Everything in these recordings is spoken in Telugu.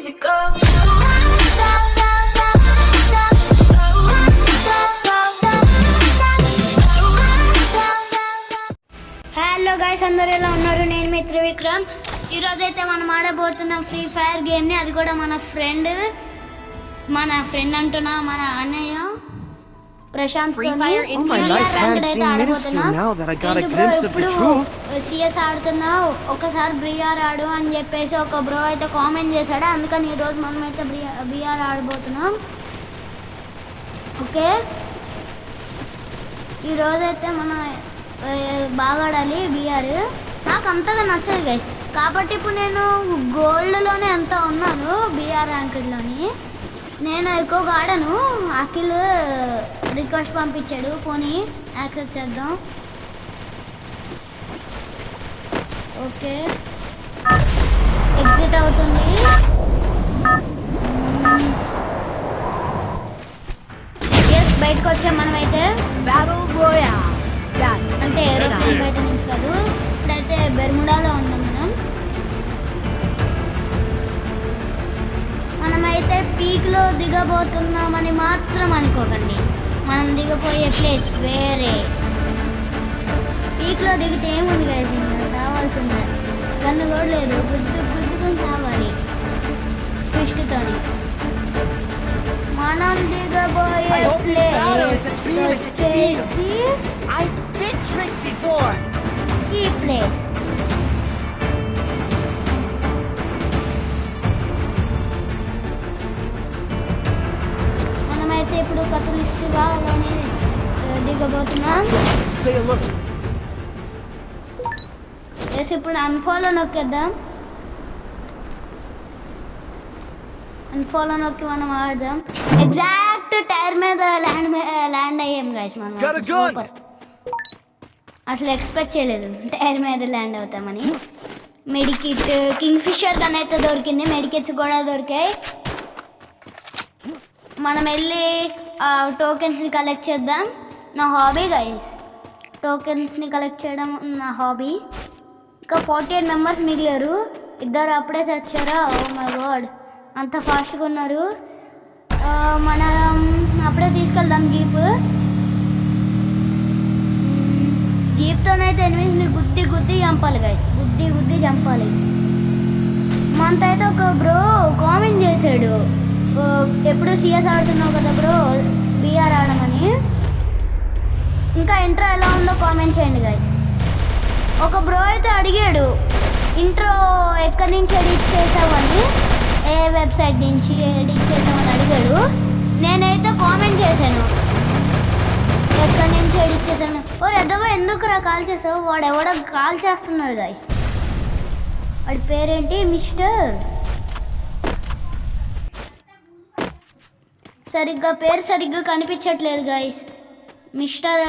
easy go. హలో గైస్, అందరూ ఎలా ఉన్నారు? నేను మీ త్రివిక్రమ్. ఈరోజు అయితే మనం ఆడబోతున్నాం ఫ్రీ ఫైర్ గేమ్ని. అది కూడా మన ఫ్రెండ్ అంటున్నా, మన అన్నయ్య ప్రశాంత్ సిఎస్ ఆడుతున్నావు, ఒకసారి బ్రిఆర్ ఆడు అని చెప్పేసి ఒక బ్రో అయితే కామెంట్ చేశాడు. అందుకని ఈరోజు మనమైతే బిఆర్ ఆడబోతున్నాం. ఓకే, ఈరోజైతే మనం బాగా ఆడాలి బిఆర్. నాకు అంతగా నచ్చదు గైస్, కాబట్టి ఇప్పుడు నేను గోల్డ్లోనే ఎంత ఉన్నాను బిఆర్ ర్యాంకుల్లోని. నేను ఎక్కువగా ఆడను. అఖిల్ రిక్వెస్ట్ పంపించాడు, పోనీ యాక్సెప్ట్ చేద్దాం. ఓకే, ఎగ్జిట్ అవుతుంది. ఎస్, బయటకు వచ్చాం మనమైతే. అంటే ఏరోప్లేన్ బయట నుంచి కాదు, ఇప్పుడైతే బెర్ముడాలో ఉన్నాం మనమైతే పీక్లో దిగబోతున్నామని మాత్రం అనుకోకండి. మనం దిగపోయే ప్లేస్ వేరే. పీక్లో దిగితే ఏముంది కదా, రావాల్సిందే. గన్ను కూడా లేదు, గుద్దుకొని రావాలి ఫిస్ట్తోని. మనం దిగబోయే ప్లేస్ వచ్చేసి ఈ ప్లేస్. మనమైతే ఇప్పుడు కతులిస్టివాలోనే దిగబోతున్నాం. ఎస్, ఇప్పుడు అన్ఫాలో నొక్కేద్దాం. అన్ఫాలో నొక్కి మనం ఆడదాం. ఎగ్జాక్ట్ టైర్ మీద ల్యాండ్ అయ్యాం గైస్ మనం. సూపర్, అసలు ఎక్స్పెక్ట్ చేయలేదు టైర్ మీద ల్యాండ్ అవుతామని. మెడికిట్, కింగ్ ఫిషర్ గన్ అయితే దొరికింది, మెడికిట్స్ కూడా దొరికాయి. మనం వెళ్ళి టోకెన్స్ని కలెక్ట్ చేద్దాం. నా హాబీ గైస్, టోకెన్స్ని కలెక్ట్ చేయడం నా హాబీ. ఇంకా 48 మెంబర్స్ మిగిలారు, ఇద్దరు అప్పుడే తెచ్చారా. ఓ మై గాడ్, అంత ఫాస్ట్గా ఉన్నారు. మనం అప్పుడే తీసుకెళ్దాం జీప్తోనైతే ఎనిమిది గుద్ది చంపాలి గైస్, గుద్ది చంపాలి. మనతో అయితే ఒక బ్రో కామెంట్ చేశాడు, ఎప్పుడు సిఎస్ ఆడుతున్నావు కదా బ్రో, బిఆర్ ఆడమని. ఇంకా ఇంట్రో ఎలా ఉందో కామెంట్ చేయండి గైస్. ఒక బ్రో అయితే అడిగాడు, ఇంట్రో ఎక్కడి నుంచి ఎడిట్ చేసావని, ఏ వెబ్సైట్ నుంచి ఎడిట్ చేసామని అడిగాడు. నేనైతే కామెంట్ చేశాను, ఎక్కడి నుంచి ఎడిట్ చేశాను. ఓ ఎదవో ఎందుకురా కాల్ చేసావు, వాడు ఎవడో కాల్ చేస్తున్నాడు గైస్. వాడి పేరేంటి, మిస్టర్ పేరు సరిగ్గా కనిపించట్లేదు గైస్. మిస్టర్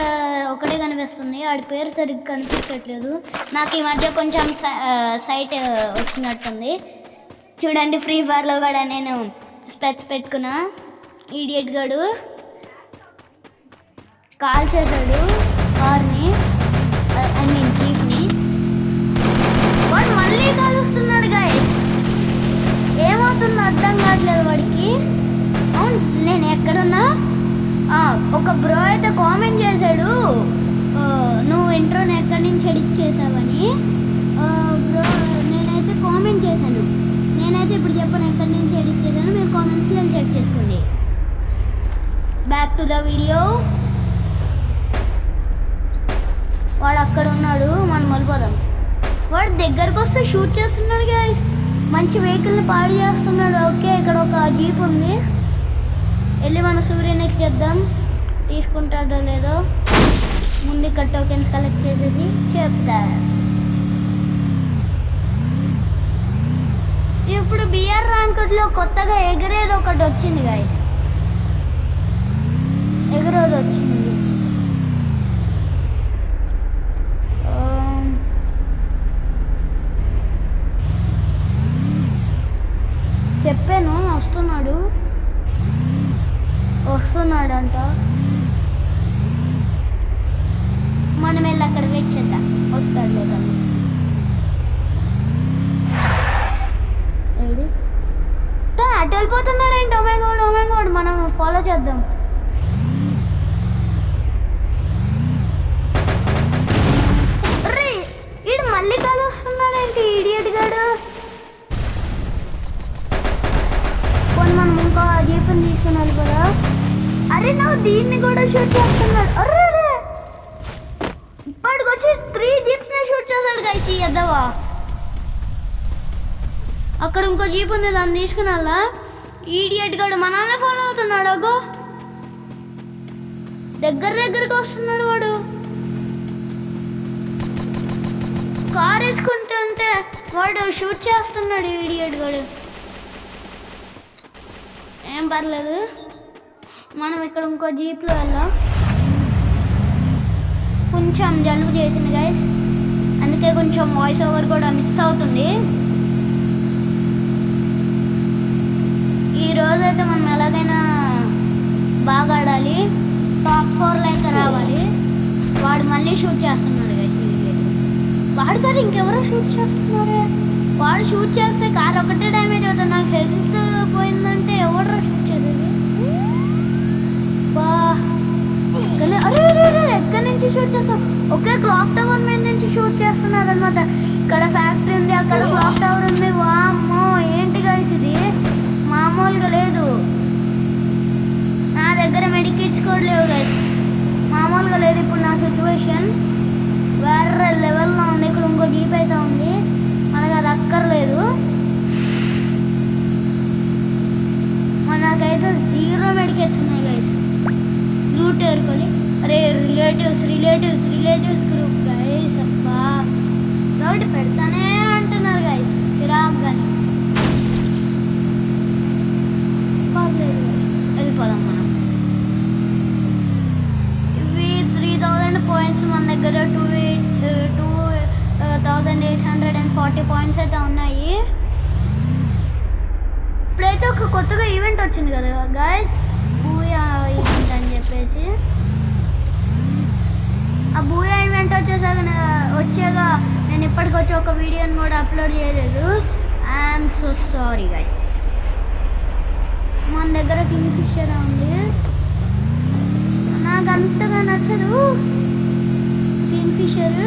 ఒకటే కనిపిస్తుంది, వాడి పేరు సరిగ్గా కనిపించట్లేదు. నాకు ఈ మధ్య కొంచెం సైట్ వచ్చినట్టుంది. చూడండి, ఫ్రీ ఫైర్లో కూడా నేను స్పెక్స్ పెట్టుకున్నా. ఈడియట్ గడు కాల్ చేశాడు కార్ని, ఐ మీన్ జీప్ని. వాడు మళ్ళీ కాల్ వస్తున్నాడు గైస్, ఏమవుతుందో అర్థం కావట్లేదు వాడికి. అవును, నేను ఎక్కడున్నా. ఒక బ్రో అయితే కామెంట్ చేశాడు, నువ్వు ఇంట్రోని ఎక్కడి నుంచి ఎడిట్ చేసావని. బ్రో నేనైతే కామెంట్ చేశాను, నేనైతే ఇప్పుడు చెప్పాను ఎక్కడి నుంచి ఎడిట్ చేశాను. మీరు కామెంట్స్లో చెక్ చేసుకోండి. Back to the video. వాడు అక్కడ ఉన్నాడు, మనం వెళ్ళిపోదాం. వాడు దగ్గరకు వస్తే షూట్ చేస్తున్నాడు గైస్, మంచి వెహికల్ని పాడు చేస్తున్నాడు. ఓకే, ఇక్కడ ఒక జీప్ ఉంది, వెళ్ళి మన సూర్యునికి చేద్దాం. తీసుకుంటాడో లేదో ముందు ఇక్కడ టోకెన్స్ కలెక్ట్ చేసేసి చెప్తా. ఇప్పుడు బిఆర్ ర్యాంకులో కొత్తగా ఎగిరేది ఒకటి వచ్చింది గైస్, ఎగిరేది వచ్చింది. చెప్పాను వస్తున్నాడంట. మనం వెళ్ళి అక్కడ వెయిట్ చేద్దాం, వస్తాడు లేదని. అటు వెళ్ళిపోతున్నాడు ఏంటి? ఓమేగోడ్ మనం ఫాలో చేద్దాం. అరే వీడు మళ్ళీ కాలు వస్తున్నాడు ఏంటి ఇడియట్ గాడు. పోనీ మనం ఇంకో జీపుని తీసుకుని వెళ్ళిపోదా? అరే నువ్వు దీన్ని కూడా షూట్ చేస్తున్నాడు. అరే అరే ఇప్పటికొచ్చి 3 జీప్స్ని షూట్ చేశాడు గైస్ ఈ ఎద్దవా. అక్కడ ఇంకో జీప్ ఉంది, దాన్ని తీసుకుని వెళ్ళా. ఈడియట్ గాడు మనల్ని ఫాలో అవుతున్నాడు. అగో దగ్గరికి వస్తున్నాడు వాడు. కార్ వేసుకుంటుంటే వాడు షూట్ చేస్తున్నాడు ఈడియట్ గాడు. ఏం పర్లేదు, మనం ఇక్కడ ఇంకో జీప్లో వెళ్ళాం. కొంచెం జలుబు చేసింది గైస్, అందుకే కొంచెం వాయిస్ ఓవర్ కూడా మిస్ అవుతుంది. ఈరోజైతే మనం ఎలాగైనా బాగా ఆడాలి, టాప్ 4లో అయితే రావాలి. వాడు మళ్ళీ షూట్ చేస్తున్నాడు గైస్. వాడు కాదు ఇంకెవరో షూట్ చేస్తున్నారే. వాడు షూట్ చేస్తే కారు ఒకటే డ్యామేజ్ అవుతుంది. నాకు హెల్త్ పోయిందంటే ఎవడో షూట్ చేసేది. అరే ఎక్కడి నుంచి షూట్ చేస్తాం? ఒకే క్లాక్ టవర్ మీద నుంచి షూట్ చేస్తున్నారు అనమాట. ఇక్కడ ఫ్యాక్టరీ ఉంది, అక్కడ క్లాక్ టవర్ ఉంది. వామ్మో ఏంటి గైస్ ఇది, మామూలుగా లేదు. నా దగ్గర మెడికిట్స్ కూడా లేవు గైస్, మామూలుగా లేదు ఇప్పుడు నా సిచ్యువేషన్. వేరే లెవెల్లో ఉంది. ఇక్కడ ఇంకో జీప్ అయితే ఉంది, మనకు అది అక్కర్లేదు. మనకైతే 0 మెడికిట్స్ ఉన్నాయి గైస్. లూట్ ఏరుకొని అరే రిలేటివ్స్ గ్రూప్ గైస్. అబ్బా రోడ్డు పెడతానే అంటున్నారు గైస్, చిరాకు కానీ. పర్లేదు వెళ్ళిపోదాం మనం. ఇవి 3000 పాయింట్స్ మన దగ్గర. 2840 పాయింట్స్ అయితే ఉన్నాయి. ఇప్పుడైతే ఒక కొత్తగా ఈవెంట్ వచ్చింది కదా గైస్, బూయా ఈవెంట్ అని చెప్పేసి. ఆ బూయా ఈవెంట్ వచ్చాక నేను ఇప్పటికొచ్చి ఒక వీడియోని కూడా అప్లోడ్ చేయలేదు. I'm so sorry guys. మన దగ్గర కింగ్ ఫిషర్ ఉంది, నాకు అంతగా నచ్చదు కింగ్ ఫిషర్.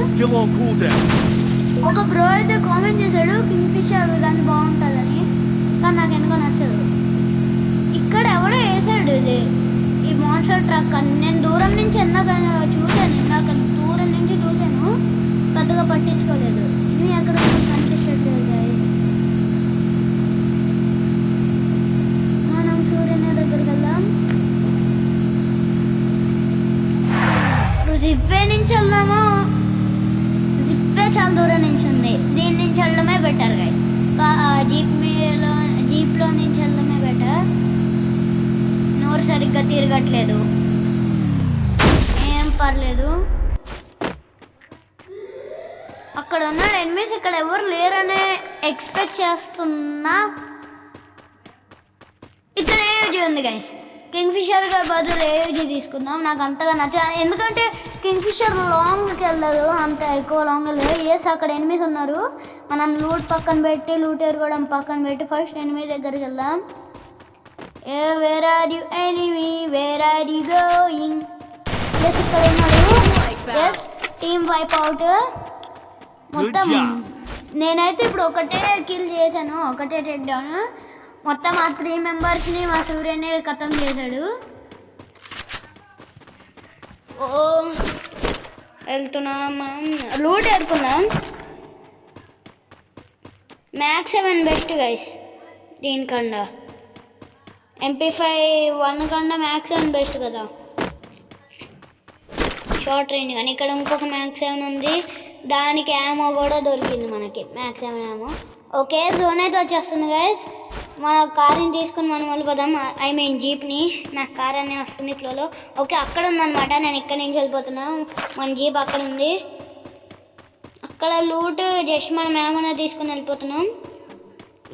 ఒక బ్రో అయితే కామెంట్ చేశాడు కింగ్ ఫిషర్ కానీ బాగుంటుందని, కానీ నాకు ఎందుకో నచ్చదు. ఇక్కడ ఎవడో వేసాడు ఇది ఈ మాన్స్టర్ ట్రక్ అని. నేను దూరం నుంచి చూశాను, నాకు దూరం నుంచి చూశాను, పెద్దగా పట్టించుకోలేదు. ఇది అక్కడ కనిపించట్లేదు గైస్. మనం సూర్యుని దగ్గరికి వెళ్దాం. జిప్పే నుంచి వెళ్దామా? జిప్పే చాలా దూరం నుంచి ఉంది, దీని నుంచి వెళ్ళడమే బెటర్ గైస్. జీప్లో నుంచి వెళ్ళడమే బెటర్. నోరు సరిగ్గా తిరగట్లేదు, ఏం పర్లేదు. అక్కడ ఉన్న ఎనిమీస్ ఇక్కడ ఎవరు లేరనే ఎక్స్పెక్ట్ చేస్తున్నా. ఇక్కడ ఏజీ ఉంది గైస్, కింగ్ ఫిషర్ బదులు ఏజీ తీసుకుందాం. నాకు అంతగా నచ్చదు, ఎందుకంటే కింగ్ ఫిషర్ లాంగ్కి వెళ్ళదు, అంత ఎక్కువ లాంగ్ వెళ్ళదు. ఎస్ అక్కడ ఎనిమీస్ ఉన్నారు, మనం లూట్ పక్కన పెట్టి లూట్ ఎరగడం పక్కన పెట్టి ఫస్ట్ ఎనిమీ దగ్గరికి వెళ్దాం. Where are you enemy, where are you going? Yes ఇక్కడ ఉన్నాడు. Yes team wipe out. మొత్తం నేనైతే ఇప్పుడు ఒకటే కిల్ చేశాను, ఒకటే టేక్ డౌన్. మొత్తం ఆ 3 మెంబర్స్ని మా సూర్యనే ఖతం చేశాడు. ఓ వెళ్తున్నాం, లూట్ ఏరుకుందాం. మ్యాక్స్ 7 బెస్ట్ గైస్, దీనికన్నా MP5 కన్నా మ్యాక్స్ 7 బెస్ట్ కదా షార్ట్ రేంజ్. కానీ ఇక్కడ ఇంకొక మ్యాక్స్ 7 ఉంది, దానికి యామో కూడా దొరికింది మనకి, మ్యాక్స్ 7 యామో. ఓకే జోన్ అయితే వచ్చేస్తుంది గైస్. మన కార్ని తీసుకుని మనం వెళ్ళిపోదాం, ఐ మీన్ జీప్ని. నాకు కార్ అనే వస్తుంది ఫ్లోలో. ఓకే అక్కడ ఉందన్నమాట, నేను ఇక్కడి నుంచి వెళ్ళిపోతున్నా. మన జీప్ అక్కడ ఉంది, అక్కడ లూట్ జస్ట్ మనం ఏమైనా తీసుకుని వెళ్ళిపోతున్నాం.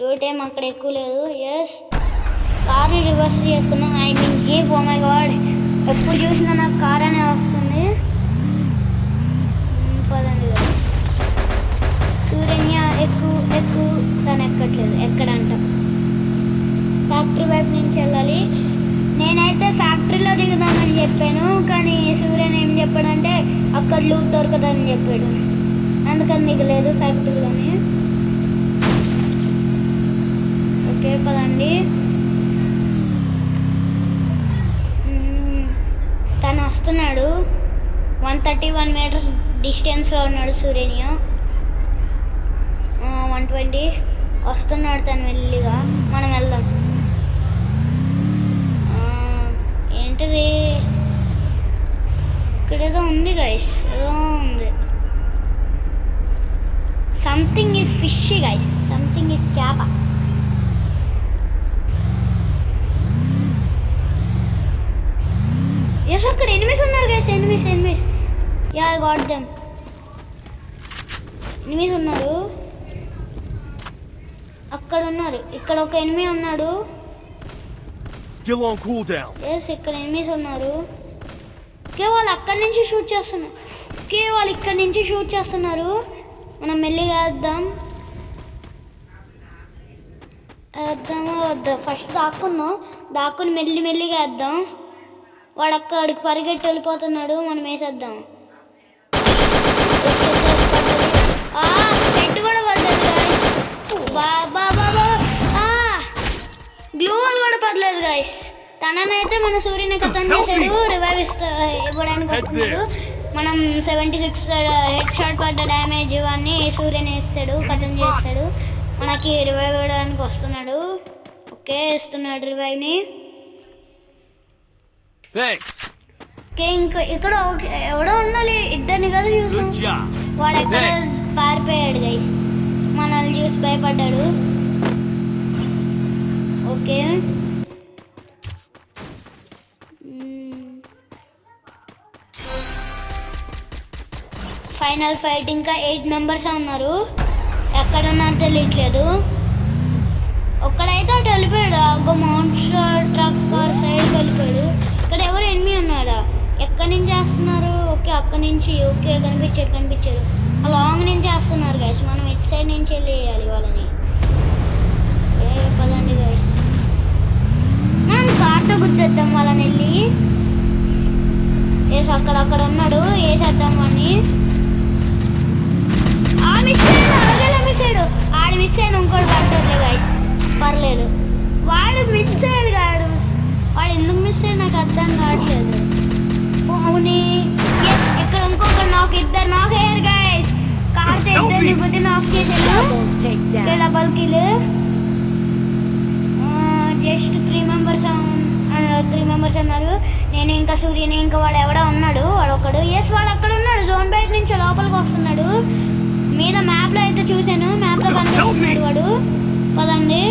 లూట్ ఏం అక్కడ ఎక్కువ లేదు. ఎస్ కార్ని రివర్స్ చేసుకున్నాం, I mean jeep. Oh my God, ఎప్పుడు చూసినా నాకు కార్ అనే వస్తుంది. పదండి సూర్యన్య ఎక్కువ తను ఎక్కట్లేదు, ఎక్కడంట ఫ్యాక్టరీ వైపు నుంచి వెళ్ళాలి. నేనైతే ఫ్యాక్టరీలో దిగుదామని చెప్పాను, కానీ సూర్యన్ ఏం చెప్పాడంటే అక్కడ లూట్ దొరకదని చెప్పాడు. అందుకని దిగలేదు ఫ్యాక్టరీలోని. ఓకే పదండి. తను వస్తున్నాడు. 131 మీటర్స్ డిస్టెన్స్లో ఉన్నాడు సూర్యనియా. 120 వస్తున్నాడు తను మెల్లిగా. మనం వెళ్దాం. ఏంటిది ఇక్కడ ఏదో ఉంది గైస్, ఏదో ఉంది. Something is fish guys, something is చేప. ఎస్ అక్కడ ఎనిమిస్ ఉన్నారు guys, enemies. Yeah I got them. Enemies ఉన్నారు, అక్కడ ఉన్నారు. ఇక్కడ ఒక ఎనిమి ఉన్నాడు. Still on cooldown. ఎస్ ఇక్కడ ఎనిమిస్ ఉన్నారు. ఓకే వాళ్ళు అక్కడి నుంచి షూట్ చేస్తున్నారు. ఓకే వాళ్ళు ఇక్కడి నుంచి షూట్ చేస్తున్నారు. మనం మెల్లిగా వేద్దామా వద్దా? ఫస్ట్ దాక్కుని మెల్లిగా వేద్దాం. వాడు అక్కడికి పరిగెట్టి వెళ్ళిపోతున్నాడు. మనం వేసేద్దాం. హెడ్ కూడా పడలేదు గాయస్. బాబా గ్లూ వాల్ కూడా పడలేదు గాయస్. తననైతే మన సూర్యుని కథం చేశాడు. రివైవ్ ఇవ్వడానికి వస్తున్నాడు. మనం 76 హెడ్ షాట్ పడ్డ డ్యామేజ్ అన్నీ సూర్యుని వేస్తాడు, కథం చేస్తాడు. మనకి రివైవ్ ఇవ్వడానికి వస్తున్నాడు. ఓకే ఇస్తున్నాడు రివైవ్ని. ఓకే ఇంకా ఇక్కడ ఎవడో ఉండాలి. ఇద్దరిని కదా చూసాం. వాడు ఎక్కడ పారిపోయాడు గైస్. మనల్ని చూసి భయపడ్డాడు. Okay final fight. ఇంకా 8 మెంబర్స్ ఉన్నారు. ఎక్కడున్నారో తెలియట్లేదు. ఒక్కడైతే అటు వెళ్ళిపోయాడు. ఒక మౌంటర్ ట్రక్ కార్ సైడ్కి వెళ్ళిపోయాడు. ఇక్కడ ఎవరు ఎనిమి ఉన్నాడా? ఎక్కడి నుంచి వేస్తున్నారు? ఓకే అక్కడి నుంచి. ఓకే కనిపించాడు. ఆ లాంగ్ నుంచి వేస్తున్నారు గైస్. మనం ఇటు సైడ్ నుంచి వెళ్ళి వేయాలి వాళ్ళని. పదండి గైస్, మనం కార్తో గుర్తేద్దాం వాళ్ళని వెళ్ళి. వేసి అక్కడ ఉన్నాడు, వేసేద్దాం అని. మిస్ అయ్యాడు. ఆడు మిస్ అయ్యాడు. ఇంకోటి పడతారులే గైస్, పర్లేదు. వాడు మిస్ అయ్యాడు కాడు. వాడు ఎందుకు మిస్ అయ్యాడు నాకు అర్థం కావట్లేదు. అవుని ఎస్ ఇక్కడ ఇంకొక నాకు ఇద్దరు నాకు అయ్యారు గైస్. కార్తో ఇద్దరిని గుద్ది నాక్ చేసాడు. Double kill. జస్ట్ 3 మెంబర్స్ అన్నారు. నేను ఇంకా సూర్యని ఇంకా వాడు ఎవడో ఉన్నాడు. వాడు ఒకడు. ఎస్ వాడు అక్కడ ఉన్నాడు. జోన్ బయట నుంచి లోపలికి వస్తున్నాడు. మీద మ్యాప్లో అయితే చూశాను. మ్యాప్లో కనిపిస్తున్నాడు వాడు. పదండి.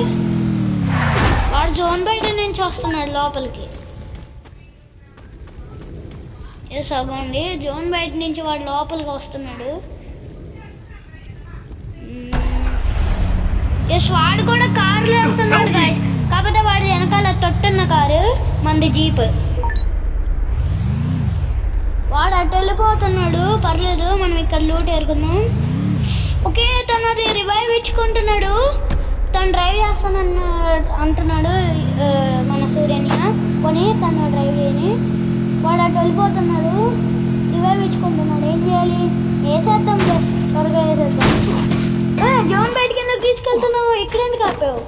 వాడు జోన్ బయట నుంచి వస్తున్నాడు లోపలికి. ఎస్ అవ్వండి. జోన్ బయట నుంచి వాడు లోపలికి వస్తున్నాడు. ఎస్ వాడు కూడా కారులో వెళ్తున్నాడు గాయస్. కాకపోతే వాడి వెనకాల తొట్టున్న కారు, మంది జీప్. వాడు అటు వెళ్ళిపోతున్నాడు. పర్లేదు మనం ఇక్కడ లూట్ ఎరుకుందాం. ఓకే తను అది రివైవ్ ఇచ్చుకుంటున్నాడు. తను డ్రైవ్ అంటున్నాడు మన సూర్యని కొని. తను డ్రైవ్ చేయని వాడు అటు వెళ్ళిపోతున్నాడు. రివైవ్ ఇచ్చుకుంటున్నాడు. ఏం చేయాలి? వేసేద్దాం, త్వరగా వేసేద్దాం. జోన్ బయటికి ఎందుకు తీసుకెళ్తున్నావు? ఇక్కడ ఎందుకు ఆపావు?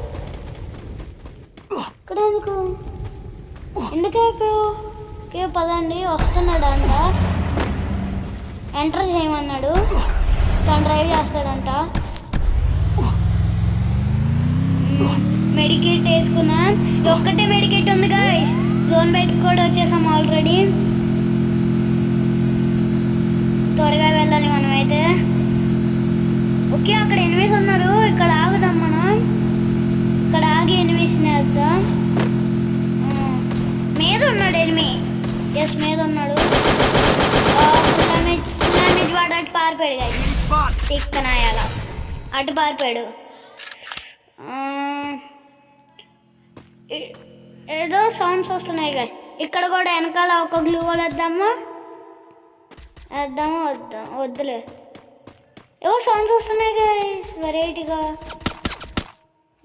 ఇక్కడ ఎందుకు ఆపావు? ఓకే పదండి. వస్తున్నాడు అంట. ఎంటర్ చేయమన్నాడు. తను డ్రైవ్ చేస్తాడంట. మెడికేట్ వేసుకున్నా. ఒక్కటే మెడికేట్ ఉంది గాయ్స్. జోన్ బయటకు కూడా వచ్చేసాం ఆల్రెడీ. త్వరగా వెళ్ళాలి మనమైతే. ఓకే అక్కడ ఎనిమిస్ ఉన్నారు. ఇక్కడ ఆగుదాం మనం. ఇక్కడ ఆగి ఎనిమిస్ని వేద్దాం. మీద ఉన్నాడు ఎనిమి. ఎస్ మీద ఉన్నాడు. వాడు అటు పారిపోయాడు గాయస్. తిక్కనాయాల అటు పారిపోయాడు. ఏదో సౌండ్స్ వస్తున్నాయి గాయస్. ఇక్కడ కూడా వెనకాల ఒక గ్లూ వాల్ వేద్దాము. వద్దులే. ఏవో సౌండ్స్ వస్తున్నాయి గాయస్ వెరైటీగా.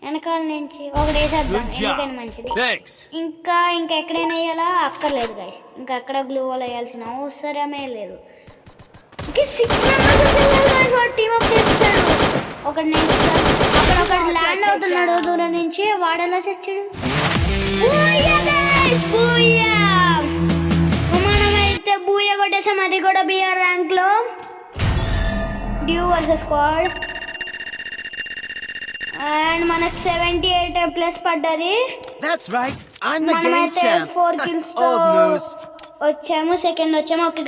వెనకాల నుంచి ఒకటి వేసేద్దాం, Good job. ఎందుకని మంచిది. Thanks. ఇంకా ఎక్కడైనా వేయాలా? అక్కర్లేదు గైస్, ఇంకా ఎక్కడ గ్లూ వాల్ వేయాల్సిన అవసరమే లేదు. ఓకే 6 మెంబర్స్ టీమ్ అప్ చేస్తాడు. ఒకటి అక్కడ ఒకటి ల్యాండ్ అవుతున్నాడు దూరం నుంచి, వాడెలా చచ్చాడు. మనమైతే బూయ కొట్టేసాం, అది కూడా బిఆర్ ర్యాంక్ లో. డ్యూ వర్సెస్ స్క్వాడ్ అండ్ మనకు 78 ప్లస్ పడ్డది. That's right. I'm the game మనమైతే champ. 4 kills తో Old news. వచ్చాము, సెకండ్ వచ్చాము. ఓకే